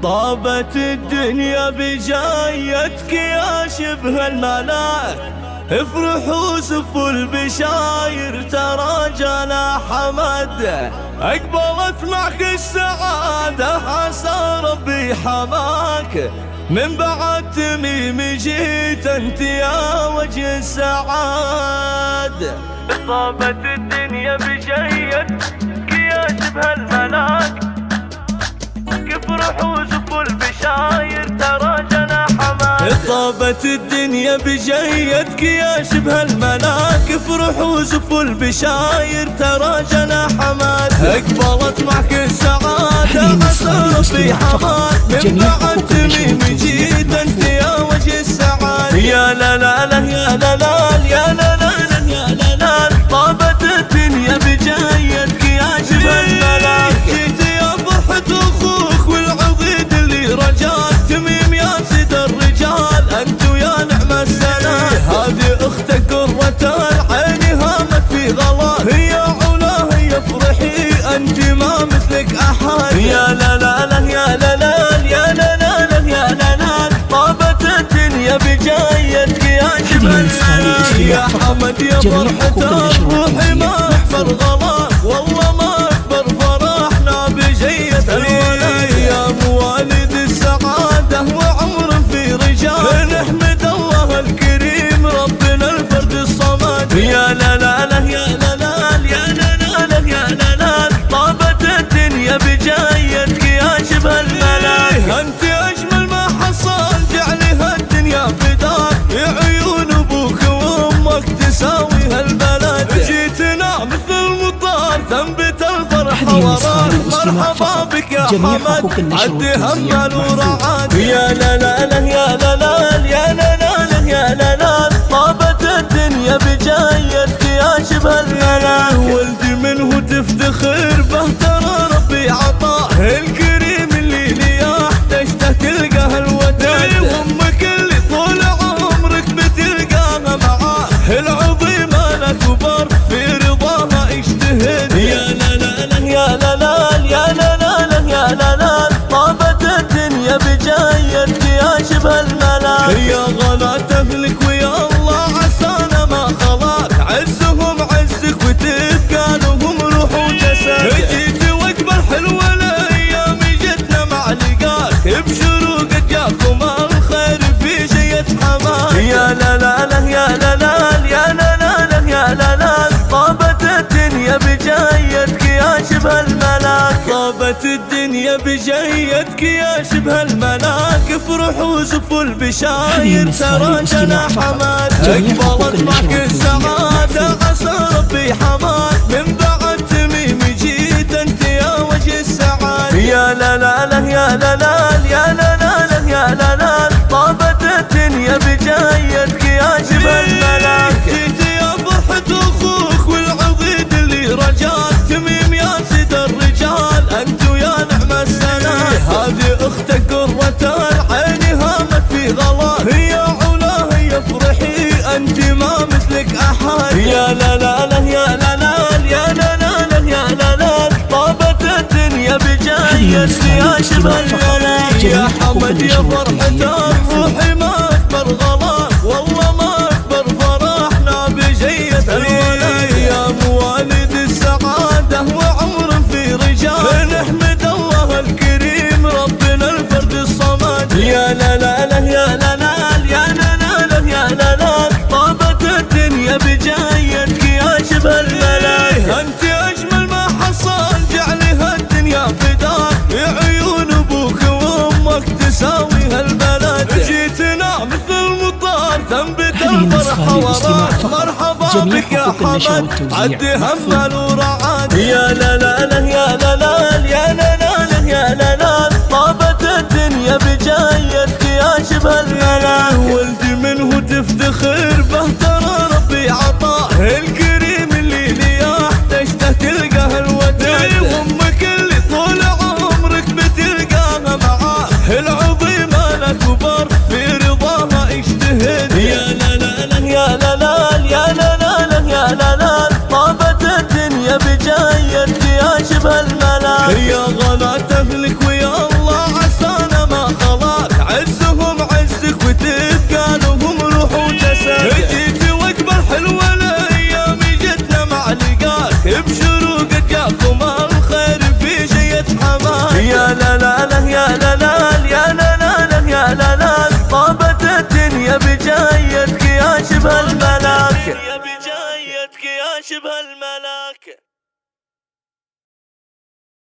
طابت الدنيا بجايتك يا شبه الملاك، افرحوا سفوا البشاير ترى جانا حمد، اقبلت معك السعادة عسى ربي حماك، من بعد تميم جيت انت يا وجه السعاد. طابت الدنيا بجيتك يا شبه الملاك، افرحوا سفوا البشاير ترى جانا حماد. طابت الدنيا بجيتك يا شبه الملاك، افرحوا سفوا البشاير ترى جانا حماد، اقبلت معك السعادة عسى ربي حماك، من بعد تميم جيت انت يا وجه السعاد. يا لا لا لا يا لا لا يا لا لا يا لا لا، طابت الدنيا بجيتك يا شبه الملاك، جيت يا فرحة اخوك والعضيد اللي رجال، تميم يا سيد الرجال انت يا نعم السلام، هذه اختك قرة العين هامت في غلاك، يا علا هي فرحي انت ما مثلك احد. يا لا لا لا يا لا لا يا لا لا يا لا لا، طابت الدنيا بجايتك يا شبه الملاك، يا حمد يا فرحة روحي ما احفر غلاك، والله ما اكبر فرحنا بجية الولد، يا موالد السعادة وعمر في رجال، نحمد الله الكريم ربنا الفرد الصمد. يا لا لا لا يا لا لا يا لا لا يا لا لا، طابت الدنيا بجايتك يا شبه الملاك، انت اجمل ما حصل جعلها الدنيا فداك، عيون ابوك وامك تساوي هالبلد، جيتنا مثل المطار تنبت الفرحة وراك، مرحبا بك يا حمد عد همل ورعاد. يا لا لا لا يا لا لا يا لا لا يا لا لا، طابت الدنيا بجايتك يا شبه الملاك، ولدي منه تفتخر به ترى ربي عطاه، الكريم اللي لياه تشتهى تلقاه الوداد، وامك اللي طول عمرك بتلقاها معاه، العظيمة الاكبر في رضاها اجتهد. يا لا لا لا يا لا لا يا لا لا يا لا لا، طابت الدنيا بجايتك يا شبه الملاك، يا غلاة اهلك ويا الله عسانا ما خلاك، عزهم عزك وتبقى لهم روح وجسد، جيت واقبل حلوة الايام جتنا مع لقاك، ابشروا قد جاكم الخير في جية حماك. يا لا لا لا يا لا لا يا لا لا يا لا لا، طابت الدنيا بجايتك يا شبه الملاك، طابت الدنيا بجايتك يا شبه الملاك، افرحوا سفوا البشاير ترى جانا حماد، اقبلت معك السعادة عسى ربي حماك، من بعد تميم جيت انت يا وجه السعاد. يا لا لا لا يا لا لا يا لا لا يا لا لا، طابت الدنيا بجايتك يا شبه الملاك، جيت يا فرحة اخوك والعضيد اللي رجال، تميم يا سيد الرجال انت يا نعم السلام، هذه اختك قرة العين هامت في غلاك، يا علا هي فرحي انت ما مثلك احد. يا لا لا لا يا لا لا يا لا لا يا لا لا، طابت الدنيا بجايتك يا شبه الملاك، يا حمد يا فرحة روحي ما اكبر غلاك، والله ما اكبر فرحنا بجية الولد، يا موالد السعادة وعمر في رجال، نحمد الله الكريم ربنا الفرد الصمد. يا لا لا لا يا لا لا يا لا لا يا لا لا، طابت الدنيا بجايتك يا شبه الملاك، انت اجمل ما حصل جعلها الدنيا فداك، عيون ابوك وامك تساوي هالبلد، جيتنا مثل المطار تنبت الفرحة وراك، مرحبا بك يا حمد عد همل ورعاد. يا لا لا لا يا لا لا يا لا لا يا لا لا، طابت الدنيا بجايتك يا شبه الملاك، ولدي منه تفتخر به ترى ربي عطاه، الكريم اللي لياه تشتهى تلقاه الوداد، وامك اللي طول عمرك بتلقاها معاه، العظيمة الاكبر في رضاها اجتهد. يا لا لا لا يا لا لا يا لا لا يا لا لا، طابت الدنيا بجايتك يا شبه الملاك، يا غلاة اهلك ويا الله عسانا شبه الملاك. يا بجايتك يا شبه الملاك.